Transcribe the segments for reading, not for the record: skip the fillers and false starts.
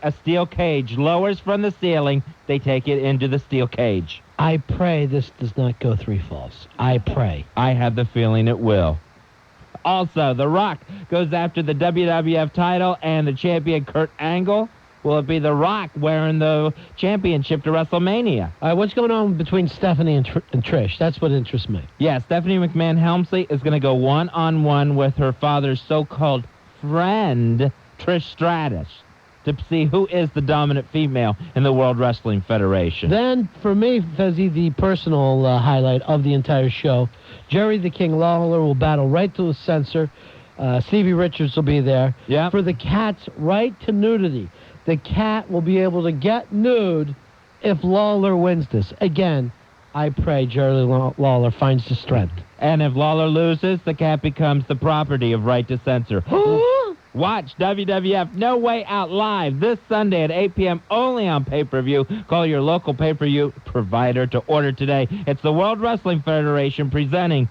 a steel cage lowers from the ceiling, they take it into the steel cage. I pray this does not go 3 falls. I pray. I have the feeling it will. Also, The Rock goes after the WWF title and the champion Kurt Angle. Will it be The Rock wearing the championship to WrestleMania? What's going on between Stephanie and Trish? That's what interests me. Yeah, Stephanie McMahon Helmsley is going to go one-on-one with her father's so-called friend, Trish Stratus, to see who is the dominant female in the World Wrestling Federation. Then, for me, Fezzy, the personal highlight of the entire show, Jerry the King Lawler will battle right to the censor. Stevie Richards will be there. Yeah. For the cat's right to nudity. The cat will be able to get nude if Lawler wins this. Again, I pray Jerry Lawler finds the strength. And if Lawler loses, the cat becomes the property of Right to Censor. Watch WWF No Way Out live this Sunday at 8 p.m. only on pay-per-view. Call your local pay-per-view provider to order today. It's the World Wrestling Federation presenting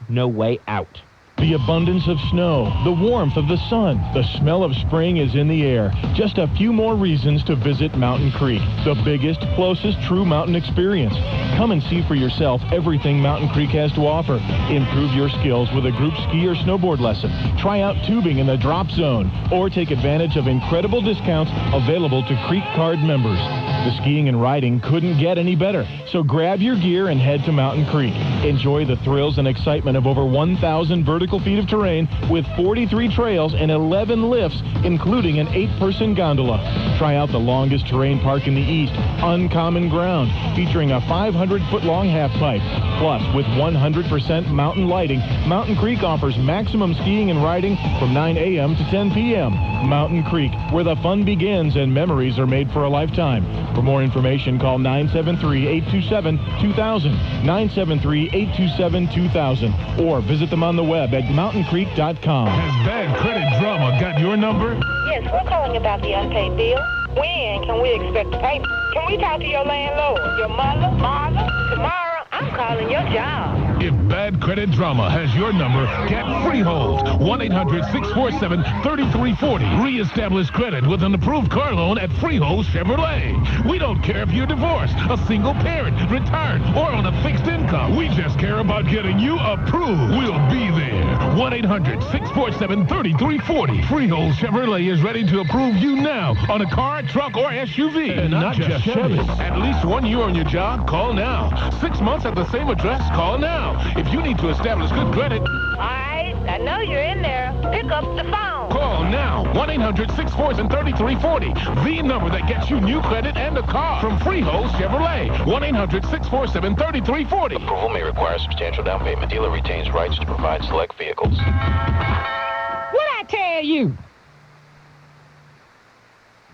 No Way Out. The abundance of snow, the warmth of the sun, the smell of spring is in the air. Just a few more reasons to visit Mountain Creek, the biggest, closest true mountain experience. Come and see for yourself everything Mountain Creek has to offer. Improve your skills with a group ski or snowboard lesson. Try out tubing in the drop zone, or take advantage of incredible discounts available to Creek Card members. The skiing and riding couldn't get any better, so grab your gear and head to Mountain Creek. Enjoy the thrills and excitement of over 1,000 vertical feet of terrain with 43 trails and 11 lifts, including an 8-person gondola. Try out the longest terrain park in the East, Uncommon Ground, featuring a 500-foot-long half pipe. Plus, with 100% mountain lighting, Mountain Creek offers maximum skiing and riding from 9 a.m. to 10 p.m. Mountain Creek, where the fun begins and memories are made for a lifetime. For more information, call 973-827-2000, 973-827-2000, or visit them on the web at mountaincreek.com. Has Bad Credit Drama got your number? Yes, we're calling about the unpaid bill. When can we expect the payment? Can we talk to your landlord, your mother, father? Tomorrow, I'm calling your job. If Bad Credit Drama has your number, get Freehold. 1-800-647-3340. Reestablish credit with an approved car loan at Freehold Chevrolet. We don't care if you're divorced, a single parent, retired, or on a fixed income. We just care about getting you approved. We'll be there. 1-800-647-3340. Freehold Chevrolet is ready to approve you now on a car, truck, or SUV. And not just Chevy. At least 1 year on your job, call now. 6 months at the same address, call now. If you need to establish good credit... All right, I know you're in there. Pick up the phone. Call now. 1-800-647-3340. The number that gets you new credit and a car from Freehold Chevrolet. 1-800-647-3340. Approval may require substantial down payment. Dealer retains rights to provide select vehicles. What'd I tell you?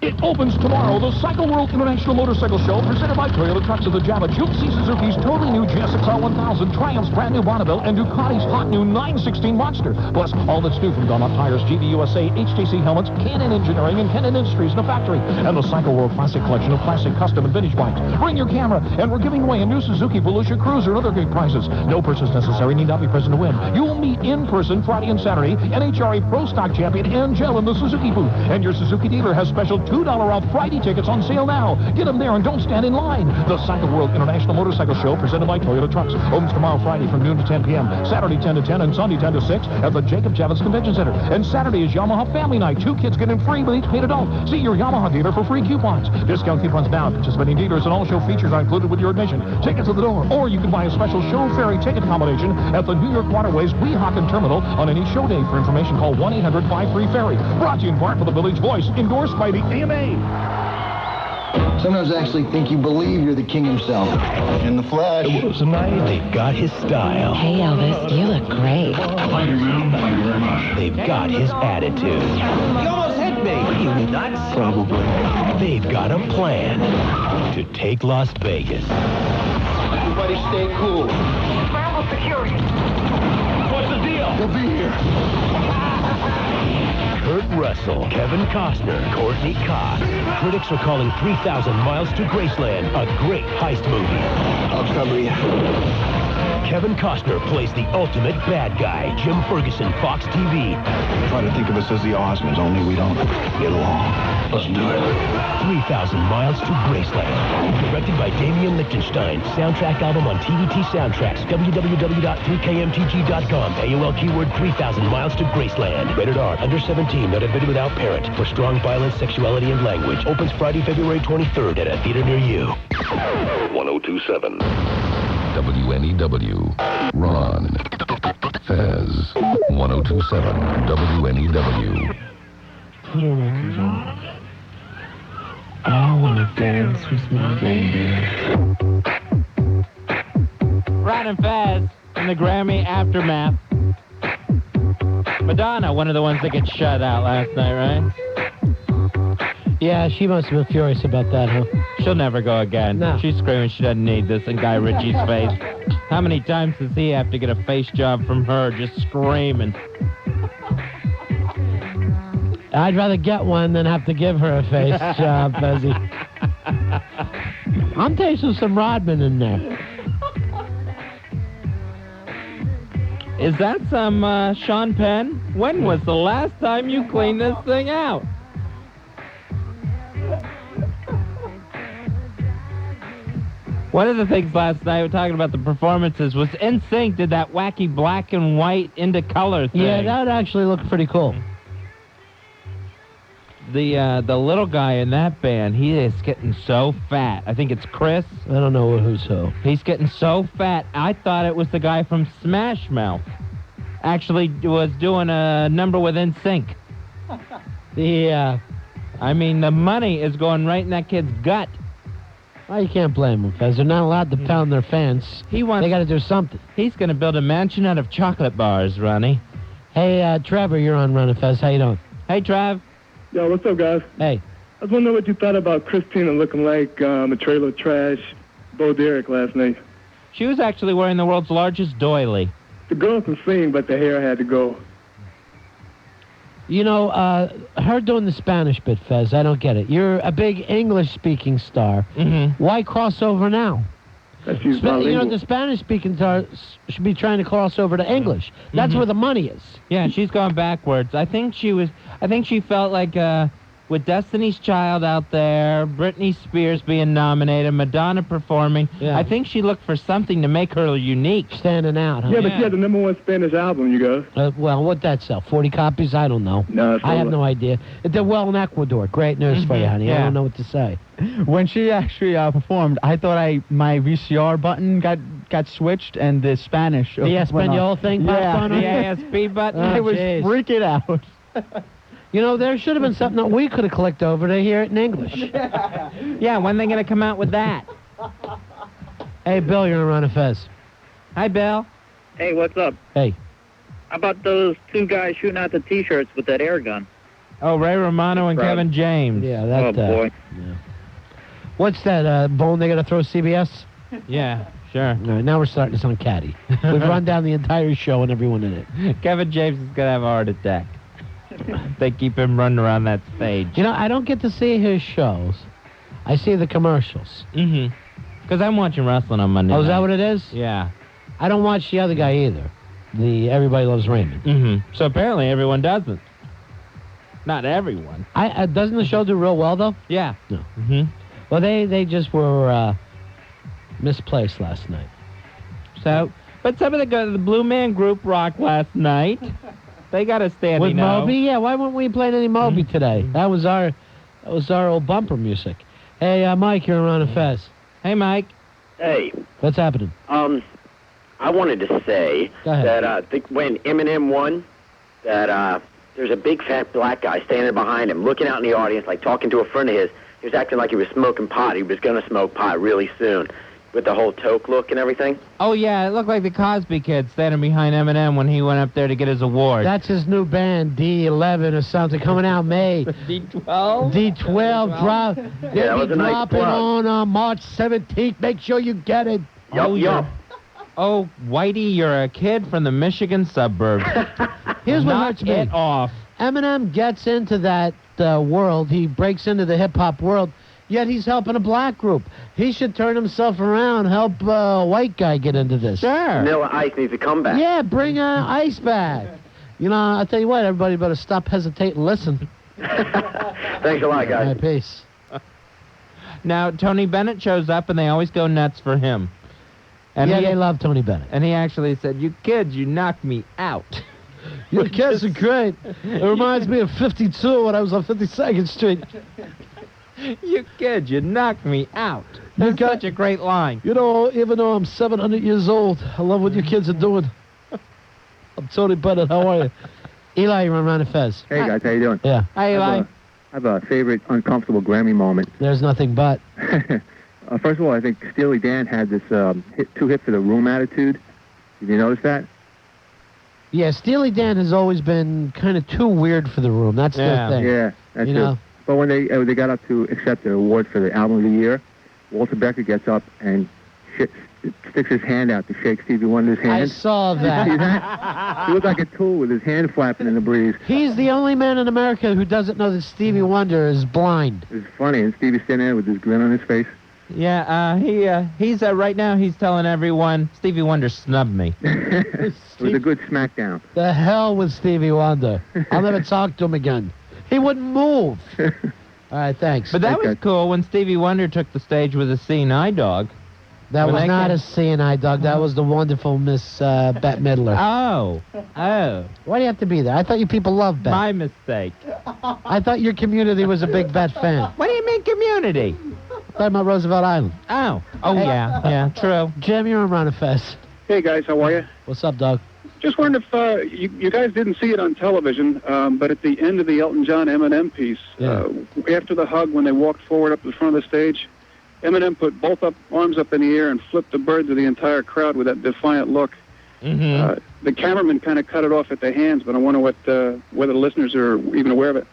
It opens tomorrow, the Cycle World International Motorcycle Show, presented by Toyota Trucks of the Java, Juke C. Suzuki's totally new GSXR 1000, Triumph's brand new Bonneville, and Ducati's hot new 916 Monster. Plus, all that's new from Dunlop Tires, GV USA, HTC helmets, Canon Engineering, and Canon Industries in the factory. And the Cycle World Classic Collection of classic, custom, and vintage bikes. Bring your camera, and we're giving away a new Suzuki Volusia Cruiser and other great prizes. No purchase necessary, need not be present to win. You'll meet in person Friday and Saturday, NHRA Pro Stock Champion Angel in the Suzuki booth. And your Suzuki dealer has special $2 off Friday tickets on sale now. Get them there and don't stand in line. The Cycle World International Motorcycle Show, presented by Toyota Trucks, opens tomorrow Friday from noon to 10 p.m., Saturday 10 to 10, and Sunday 10 to 6 at the Jacob Javits Convention Center. And Saturday is Yamaha Family Night. 2 kids get in free with each paid adult. See your Yamaha dealer for free coupons. Discount coupons now. Participating dealers and all show features are included with your admission. Tickets at the door. Or you can buy a special show ferry ticket combination at the New York Waterways Weehawken Terminal on any show day. For information, call 1-800-53-FERRY. Brought to you in part for the Village Voice, endorsed by the AMA. Sometimes I actually think you believe you're the king himself. In the flesh. Tonight, they've got his style. Hey, Elvis, you look great. Thank you, ma'am. Thank you very much. They've got his attitude. You almost hit me. Are you nuts? Probably. They've got a plan to take Las Vegas. Everybody stay cool. Travel security. What's the deal? He'll be here. Kurt Russell, Kevin Costner, Courtney Cox. Critics are calling 3,000 Miles to Graceland a great heist movie. I'll cover you. Kevin Costner plays the ultimate bad guy, Jim Ferguson, Fox TV. Try to think of us as the Osmonds, only we don't get along. Let's do it. 3,000 Miles to Graceland. Directed by Damian Lichtenstein. Soundtrack album on TVT Soundtracks. www.3kmtg.com. AOL keyword 3,000 Miles to Graceland. Rated R. Under 17. Not admitted without parent. For strong violence, sexuality, and language. Opens Friday, February 23rd at a theater near you. 1027. WNEW. Ron. Fez. 1027. WNEW. I wanna dance with my baby. Ron and Fez in the Grammy aftermath. Madonna, one of the ones that get shut out last night, right? Yeah, she must have been furious about that, huh? She'll never go again. No. She's screaming she doesn't need this in Guy Ritchie's face. How many times does he have to get a face job from her just screaming? I'd rather get one than have to give her a face job, Fezzy. I'm tasting some Rodman in there. Is that some Sean Penn? When was the last time you cleaned this thing out? One of the things last night, we're talking about the performances, was NSYNC did that wacky black and white into color thing. Yeah, that actually looked pretty cool. The little guy in that band, he is getting so fat. I think it's Chris. I don't know who's who. He's getting so fat. I thought it was the guy from Smash Mouth. Actually was doing a number with NSYNC. Yeah. I mean, the money is going right in that kid's gut. Well, you can't blame them, because they're not allowed to pound their fans. They got to do something. He's going to build a mansion out of chocolate bars, Ronnie. Hey, Trevor, you're on Ron and Fez. How you doing? Hey, Trav. Yo, what's up, guys? Hey. I was wondering what you thought about Christina looking like a trailer trash Bo Derek last night. She was actually wearing the world's largest doily. The girl can sing, but the hair had to go. You know, her doing the Spanish bit, Fez, I don't get it. You're a big English-speaking star. Mm-hmm. Why cross over now? She's bilingual. The Spanish-speaking stars should be trying to cross over to English. That's where the money is. Yeah, she's gone backwards. I think she felt like with Destiny's Child out there, Britney Spears being nominated, Madonna performing. Yeah. I think she looked for something to make her unique. Standing out, huh? Yeah, but she had the #1 Spanish album, you guys. Well, what'd that sell? 40 copies? I don't know. No, I have no idea. It did well in Ecuador. Great news for you, honey. Yeah. I don't know what to say. When she actually performed, I thought my VCR button got switched and the Spanish. The Espanol thing popped on The her? ASP button. Oh, I was jeez. freaking out. You know, there should have been something that we could have clicked over to hear it in English. Yeah, when are they going to come out with that? Hey, Bill, you're on Ron and Fez. Hi, Bill. Hey, what's up? Hey. How about those two guys shooting out the T-shirts with that air gun? Oh, Ray Romano and Kevin James. Yeah, that. Oh, boy. Yeah. What's that, bone they got to throw CBS? Yeah, sure. All right, now we're starting to sound catty. We've run down the entire show and everyone in it. Kevin James is going to have a heart attack. They keep him running around that stage. You know, I don't get to see his shows. I see the commercials. Mm-hmm. Because I'm watching wrestling on Monday Oh, is that night. what it is? Yeah. I don't watch the other guy either. The Everybody Loves Raymond. Mm-hmm. So apparently everyone doesn't. Not everyone. Doesn't the show do real well, though? Yeah. No. Mm-hmm. Well, they just were misplaced last night. So, but some of the Blue Man Group rocked last night. They got a standing With Moby? Yeah, why weren't we playing any Moby today? That was our old bumper music. Hey, Mike, you're on a Fez. Hey, Mike. Hey. What's happening? I wanted to say that when Eminem won, that there's a big fat black guy standing behind him, looking out in the audience, like talking to a friend of his. He was acting like he was smoking pot. He was going to smoke pot really soon, with the whole toque look and everything. Oh, yeah, it looked like the Cosby Kid standing behind Eminem when he went up there to get his award. That's his new band, D11 or something, coming out May. D12? D12 drop. Yeah, that They'll was be a nice dropping plug. on March 17th. Make sure you get it. Yup. Oh, Whitey, you're a kid from the Michigan suburbs. Here's what Knock hurts me. it off. Eminem gets into that world. He breaks into the hip-hop world. yet he's helping a black group. He should turn himself around, help a white guy get into this. Sure. Vanilla Ice needs to come back. Yeah, bring Ice back. You know, I tell you what, everybody better stop, hesitate, and listen. Thanks a lot, guys. All right, peace. Now, Tony Bennett shows up, and they always go nuts for him. And yeah, they love Tony Bennett. And he actually said, "You kids, you knocked me out." You kids are great. It reminds me of 52 when I was on 52nd Street. You kids, you knocked me out. That's such a great line. You know, even though I'm 700 years old, I love what you kids are doing. I'm Tony Bennett. How are you? Eli, you're on Ron and Fez. Hey, guys. How you doing? Yeah. Hi, Eli. I have a favorite uncomfortable Grammy moment. There's nothing but. First of all, I think Steely Dan had this two hit for the room attitude. Did you notice that? Yeah, Steely Dan has always been kind of too weird for the room. That's their thing. Yeah, that's it. But when they got up to accept the award for the album of the year, Walter Becker gets up and sticks his hand out to shake Stevie Wonder's hand. I saw that. See that? He looked like a tool with his hand flapping in the breeze. He's the only man in America who doesn't know that Stevie Wonder is blind. It's funny, and Stevie's standing there with his grin on his face. Yeah, he's right now he's telling everyone Stevie Wonder snubbed me. It was a good smackdown. The hell with Stevie Wonder. I'll never talk to him again. He wouldn't move. All right, thanks. But that was cool when Stevie Wonder took the stage with a seeing eye dog. That was not a seeing eye dog. That was the wonderful Miss Bette Midler. Oh. Why do you have to be there? I thought you people loved Bette. My mistake. I thought your community was a big Bette fan. What do you mean community? Talking about Roosevelt Island. Oh, yeah, true. Jim, you're on Ron and Fez. Hey, guys, how are you? What's up, Doug? Just wondered if you guys didn't see it on television, but at the end of the Elton John Eminem piece, after the hug, when they walked forward up to the front of the stage, Eminem put both arms up in the air and flipped the bird to the entire crowd with that defiant look. Mm-hmm. The cameraman kind of cut it off at the hands, but I wonder whether the listeners are even aware of it.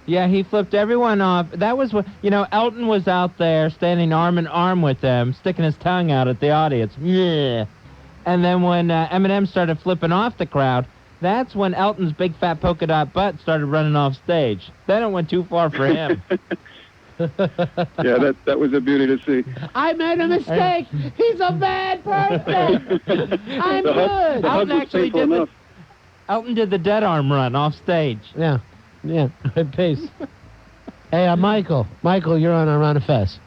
Yeah, he flipped everyone off. That was what, Elton was out there standing arm in arm with them, sticking his tongue out at the audience. Yeah. And then when Eminem started flipping off the crowd, that's when Elton's big fat polka dot butt started running off stage. Then it went too far for him. Yeah, that was a beauty to see. I made a mistake. He's a bad person. I'm good. Elton actually Elton did the dead arm run off stage. Yeah. Peace. Hey, Michael. Michael, you're on Ron and Fez.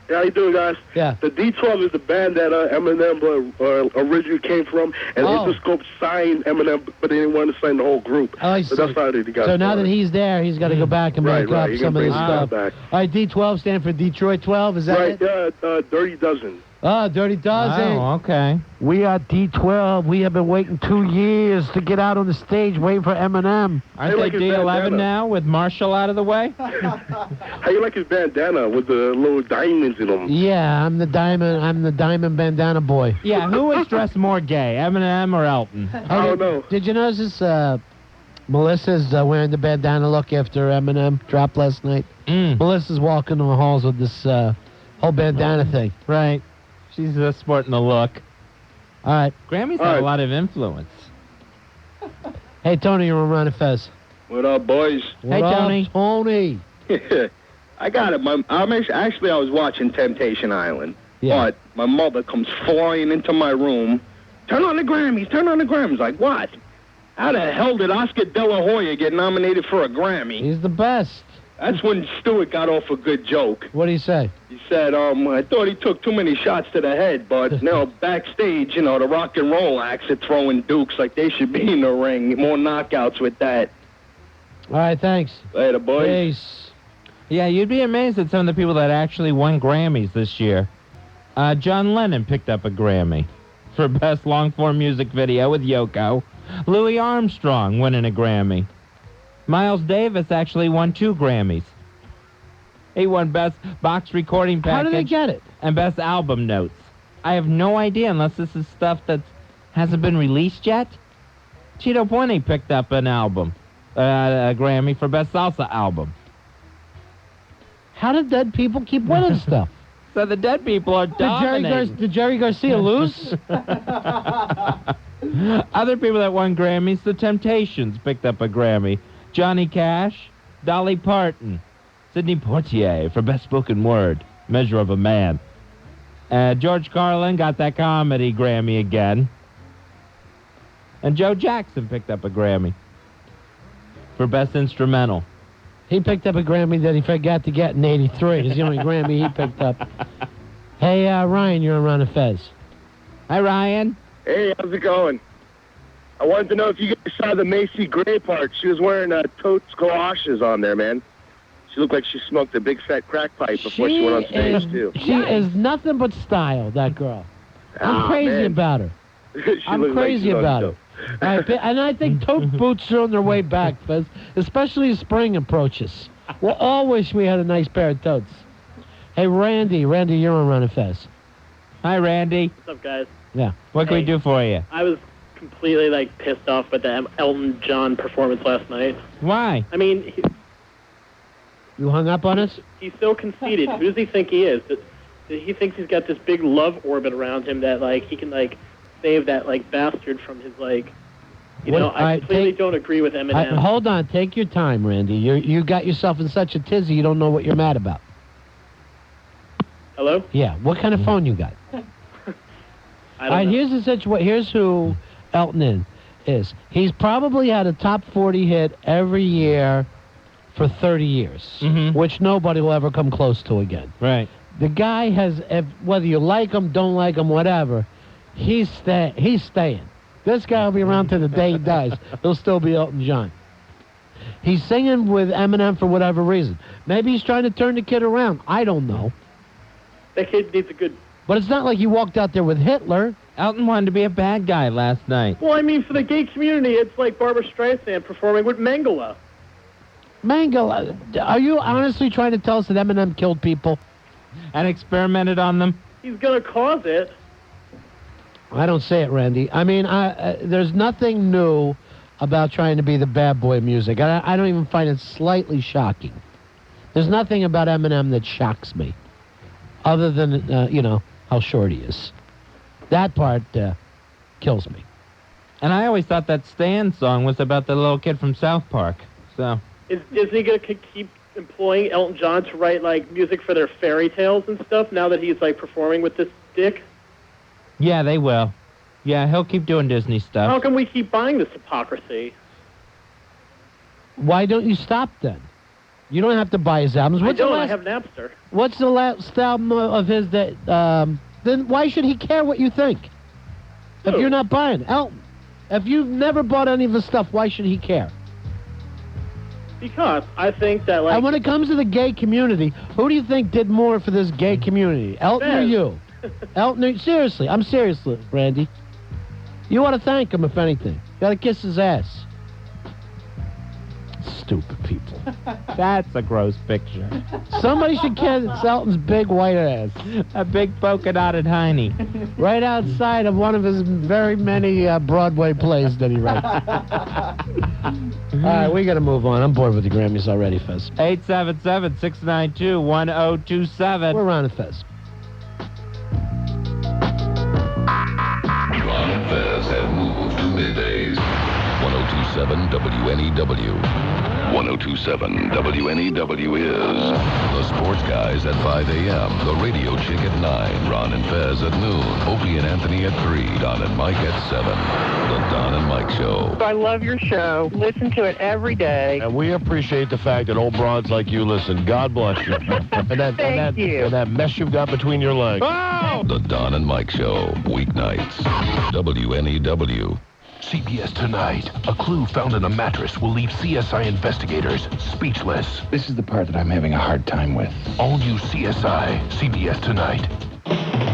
Yeah, how you doing, guys? Yeah. The D12 is the band that Eminem originally came from, and Interscope signed Eminem, but they didn't want to sign the whole group. Oh, I see. So that's how they got So now that he's there, he's got to go back and make up some of this stuff. Back. All right, D12 stand for Detroit 12, is that it? Right, Dirty Dozen. Oh, Dirty Dozen. Oh, okay. We are D12. We have been waiting 2 years to get out on the stage, waiting for Eminem. Aren't they D11 now with Marshall out of the way? How you like his bandana with the little diamonds in them? Yeah, I'm the diamond bandana boy. Yeah, who was dressed more gay, Eminem or Elton? I don't know. Did you notice Melissa's wearing the bandana look after Eminem dropped last night? Melissa's walking the halls with this whole bandana thing. Right. She's sporting the look. All right. Grammys have a lot of influence. Hey, Tony, you're on Ron and Fez. What up, boys? Hey, Tony. Tony. I got it. I was watching Temptation Island. Yeah. But my mother comes flying into my room. Turn on the Grammys. Turn on the Grammys. Like, what? How the hell did Oscar De La Hoya get nominated for a Grammy? He's the best. That's when Stewart got off a good joke. What did he say? He said, I thought he took too many shots to the head, but, backstage, the rock and roll acts are throwing dukes like they should be in the ring. More knockouts with that. All right, thanks. Later, boys. Peace. Yeah, you'd be amazed at some of the people that actually won Grammys this year. John Lennon picked up a Grammy for Best Long-Form Music Video with Yoko. Louis Armstrong winning a Grammy. Miles Davis actually won 2 Grammys. He won Best Box Recording Package. How did they get it? And Best Album Notes. I have no idea unless this is stuff that hasn't been released yet. Cheeto Puente picked up an album, a Grammy for Best Salsa Album. How did dead people keep winning stuff? So the dead people are dominating. Did Jerry Garcia lose? Other people that won Grammys, The Temptations picked up a Grammy. Johnny Cash, Dolly Parton, Sidney Poitier for Best Spoken Word, Measure of a Man. George Carlin got that comedy Grammy again. And Joe Jackson picked up a Grammy for Best Instrumental. He picked up a Grammy that he forgot to get in '83. It's the only Grammy he picked up. Hey, Ryan, you're on Ron and Fez. Hi, Ryan. Hey, how's it going? I wanted to know if you guys saw the Macy Gray part. She was wearing totes galoshes on there, man. She looked like she smoked a big fat crack pipe before she went on stage, too. She is nothing but style, that girl. I'm crazy about her. I'm crazy about her. And I think tote boots are on their way back, Fez, especially as spring approaches. We'll all wish we had a nice pair of totes. Hey, Randy. Randy, you're on Ron and Fez. Hi, Randy. What's up, guys? Yeah. What can we do for you? I was completely, pissed off with the Elton John performance last night. Why? I mean... You hung up on us? He's so conceited. Who does he think he is? That he thinks he's got this big love orbit around him that, he can, save that, bastard from his, I completely don't agree with Eminem. Hold on. Take your time, Randy. You got yourself in such a tizzy you don't know what you're mad about. Hello? Yeah. What kind of phone you got? I don't know. Here's the situation. Here's who Elton is. He's probably had a top 40 hit every year for 30 years, which nobody will ever come close to again. Right. The guy has, whether you like him, don't like him, whatever, he's staying. This guy will be around till the day he dies. He'll still be Elton John. He's singing with Eminem for whatever reason. Maybe he's trying to turn the kid around. I don't know. That kid needs a good... But it's not like he walked out there with Hitler. Elton wanted to be a bad guy last night. Well, I mean, for the gay community, it's like Barbra Streisand performing with Mengele. Mengele, are you honestly trying to tell us that Eminem killed people? And experimented on them? He's going to cause it. I don't say it, Randy. I mean, there's nothing new about trying to be the bad boy music. I don't even find it slightly shocking. There's nothing about Eminem that shocks me, other than, how short he is. That part kills me. And I always thought that Stan song was about the little kid from South Park. So Is Disney going to keep employing Elton John to write, music for their fairy tales and stuff now that he's, performing with this dick? Yeah, they will. Yeah, he'll keep doing Disney stuff. How can we keep buying this hypocrisy? Why don't you stop then? You don't have to buy his albums. I have Napster. What's the last album of his that... then why should he care what you think? If you're not buying Elton. If you've never bought any of his stuff, why should he care? Because I think that, And when it comes to the gay community, who do you think did more for this gay community? Elton or you? Elton, seriously. I'm serious, Randy. You ought to thank him, if anything. You got to kiss his ass. Stupid people. That's a gross picture. Somebody should kiss Elton's big white ass. A big polka-dotted hiney. Right outside of one of his very many Broadway plays that he writes. All right, we got to move on. I'm bored with the Grammys already, Fez. 877-692-1027. We're Ron and Fez. Ron and Fez have moved to middays. 1027 WNEW. 1027 WNEW is the Sports Guys at 5 a.m., the Radio Chick at 9, Ron and Fez at noon, Opie and Anthony at 3, Don and Mike at 7. The Don and Mike Show. I love your show. Listen to it every day. And we appreciate the fact that old broads like you listen. God bless you. Thank you. And that mess you've got between your legs. Oh! The Don and Mike Show, weeknights, WNEW. CBS Tonight. A clue found in a mattress will leave CSI investigators speechless. This is the part that I'm having a hard time with. All new CSI, CBS Tonight.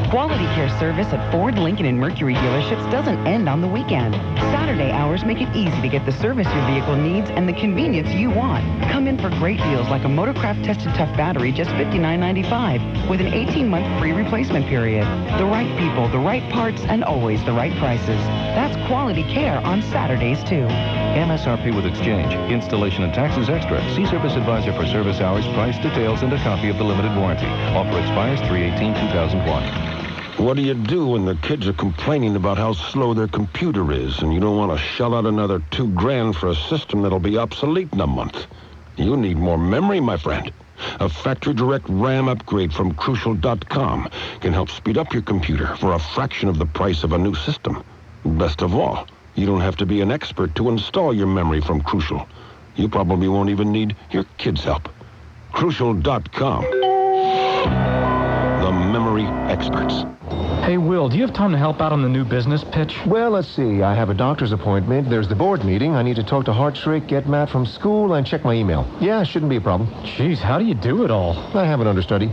Quality care service at Ford, Lincoln, and Mercury dealerships doesn't end on the weekend. Saturday hours make it easy to get the service your vehicle needs and the convenience you want. Come in for great deals like a Motorcraft Tested Tough battery, just $59.95, with an 18-month free replacement period. The right people, the right parts, and always the right prices. That's quality care on Saturdays, too. MSRP with exchange. Installation and taxes extra. See Service Advisor for service hours, price details, and a copy of the limited warranty. Offer expires 3/18/2001. What do you do when the kids are complaining about how slow their computer is and you don't want to shell out another $2,000 for a system that'll be obsolete in a month? You need more memory, my friend. A factory direct RAM upgrade from Crucial.com can help speed up your computer for a fraction of the price of a new system. Best of all, you don't have to be an expert to install your memory from Crucial. You probably won't even need your kids' help. Crucial.com. The memory experts. Hey, Will, do you have time to help out on the new business pitch? Well, let's see. I have a doctor's appointment. There's the board meeting. I need to talk to Hartstrick, get Matt from school, and check my email. Yeah, shouldn't be a problem. Jeez, how do you do it all? I have an understudy.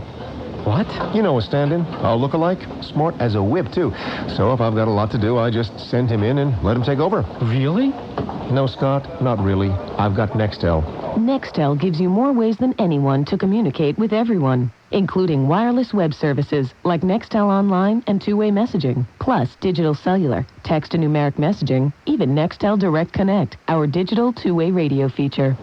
What? You know a stand-in, a look-alike, smart as a whip, too. So if I've got a lot to do, I just send him in and let him take over. Really? No, Scott, not really. I've got Nextel. Nextel gives you more ways than anyone to communicate with everyone, including wireless web services like Nextel Online and two-way messaging, plus digital cellular, text and numeric messaging, even Nextel Direct Connect, our digital two-way radio feature.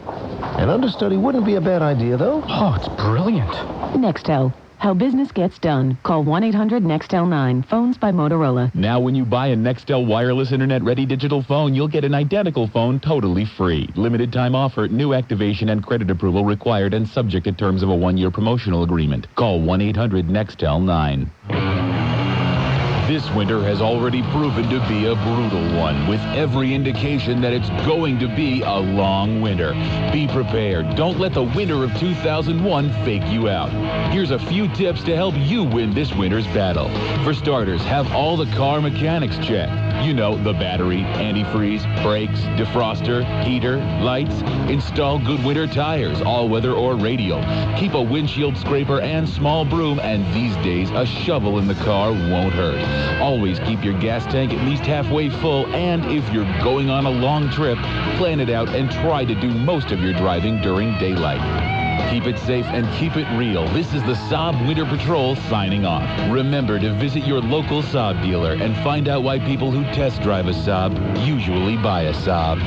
An understudy wouldn't be a bad idea, though. Oh, it's brilliant. Nextel. How business gets done. Call 1-800-NEXTEL-9. Phones by Motorola. Now, when you buy a Nextel wireless internet-ready digital phone, you'll get an identical phone totally free. Limited time offer, new activation and credit approval required and subject to terms of a 1-year promotional agreement. Call 1-800-NEXTEL-9. This winter has already proven to be a brutal one, with every indication that it's going to be a long winter. Be prepared. Don't let the winter of 2001 fake you out. Here's a few tips to help you win this winter's battle. For starters, have all the car mechanics checked. You know, the battery, antifreeze, brakes, defroster, heater, lights. Install good winter tires, all-weather or radial. Keep a windshield scraper and small broom, and these days, a shovel in the car won't hurt. Always keep your gas tank at least halfway full, and if you're going on a long trip, plan it out and try to do most of your driving during daylight. Keep it safe and keep it real. This is the Saab Winter Patrol signing off. Remember to visit your local Saab dealer and find out why people who test drive a Saab usually buy a Saab.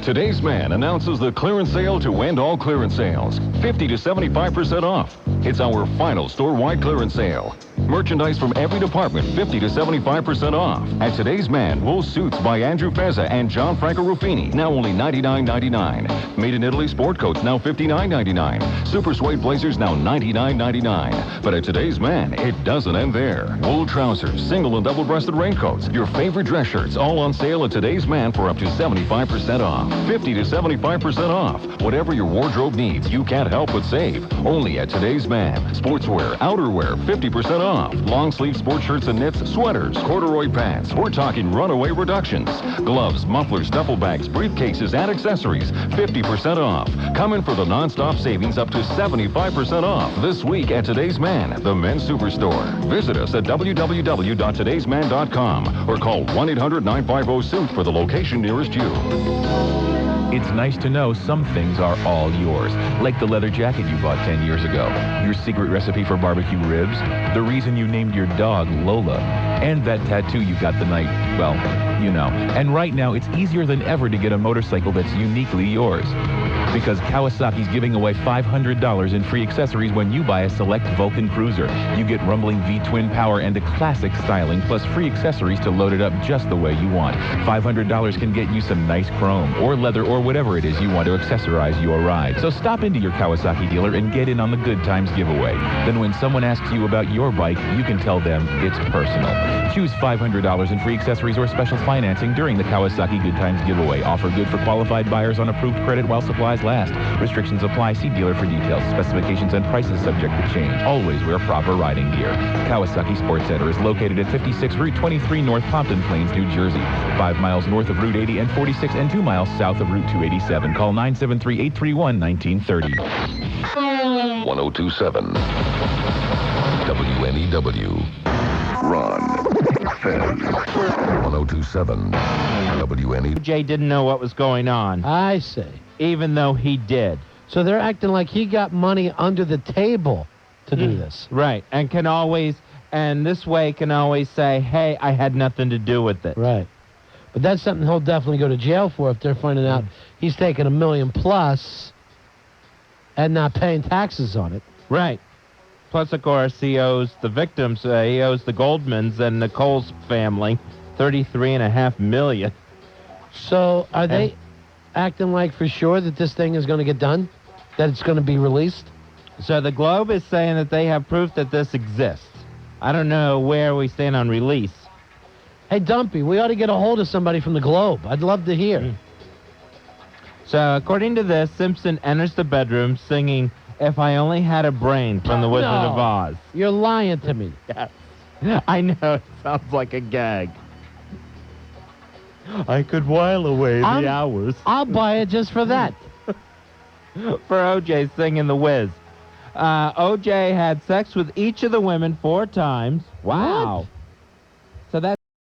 Today's Man announces the clearance sale to end all clearance sales. 50 to 75% off. It's our final store-wide clearance sale. Merchandise from every department, 50 to 75% off. At Today's Man, wool suits by Andrew Fezza and John Franco Ruffini, now only $99.99. Made in Italy sport coats, now $59.99. Super suede blazers, now $99.99. But at Today's Man, it doesn't end there. Wool trousers, single and double-breasted raincoats, your favorite dress shirts, all on sale at Today's Man for up to 75% off. 50 to 75% off. Whatever your wardrobe needs, you can't help but save. Only at Today's Man. Sportswear, outerwear, 50% off. Long sleeve sports shirts and knits, sweaters, corduroy pants. We're talking runaway reductions. Gloves, mufflers, duffel bags, briefcases, and accessories, 50% off. Come in for the non-stop savings up to 75% off this week at Today's Man, the men's superstore. Visit us at www.todaysman.com or call 1-800-950-SUIT for the location nearest you. It's nice to know some things are all yours, like the leather jacket you bought 10 years ago, your secret recipe for barbecue ribs, the reason you named your dog Lola, and that tattoo you got the night, well, you know. And right now, it's easier than ever to get a motorcycle that's uniquely yours. Because Kawasaki's giving away $500 in free accessories when you buy a select Vulcan Cruiser. You get rumbling V-twin power and a classic styling, plus free accessories to load it up just the way you want. $500 can get you some nice chrome, or leather, or whatever it is you want to accessorize your ride. So stop into your Kawasaki dealer and get in on the Good Times giveaway. Then when someone asks you about your bike, you can tell them it's personal. Choose $500 in free accessories or special financing during the Kawasaki Good Times giveaway. Offer good for qualified buyers on approved credit while supplies last. Restrictions apply. See dealer for details. Specifications and prices subject to change. Always wear proper riding gear. Kawasaki Sports Center is located at 56 Route 23 North Pompton Plains, New Jersey. 5 miles north of Route 80 and 46 and 2 miles south of Route 287. Call 973-831-1930. 1027 WNEW. Ron, Fez. 1027 WNEW. Jay didn't know what was going on. I see. Even though he did. So they're acting like he got money under the table to do this. Right. And can always, and this way can always say, hey, I had nothing to do with it. Right. But that's something he'll definitely go to jail for if they're finding out he's taking $1 million plus and not paying taxes on it. Right. Plus, of course, he owes the victims, he owes the Goldmans and Nicole's family $33.5 million. So are they acting like for sure that this thing is going to get done? That it's going to be released? So the Globe is saying that they have proof that this exists. I don't know where we stand on release. Hey, Dumpy, we ought to get a hold of somebody from the Globe. I'd love to hear. So according to this, Simpson enters the bedroom singing "If I Only Had a Brain" from The Wizard of Oz. You're lying to me. Yes. I know, it sounds like a gag. I could while away the hours. I'll buy it just for that. For O.J. singing The Wiz. O.J. had sex with each of the women 4 times. Wow. What?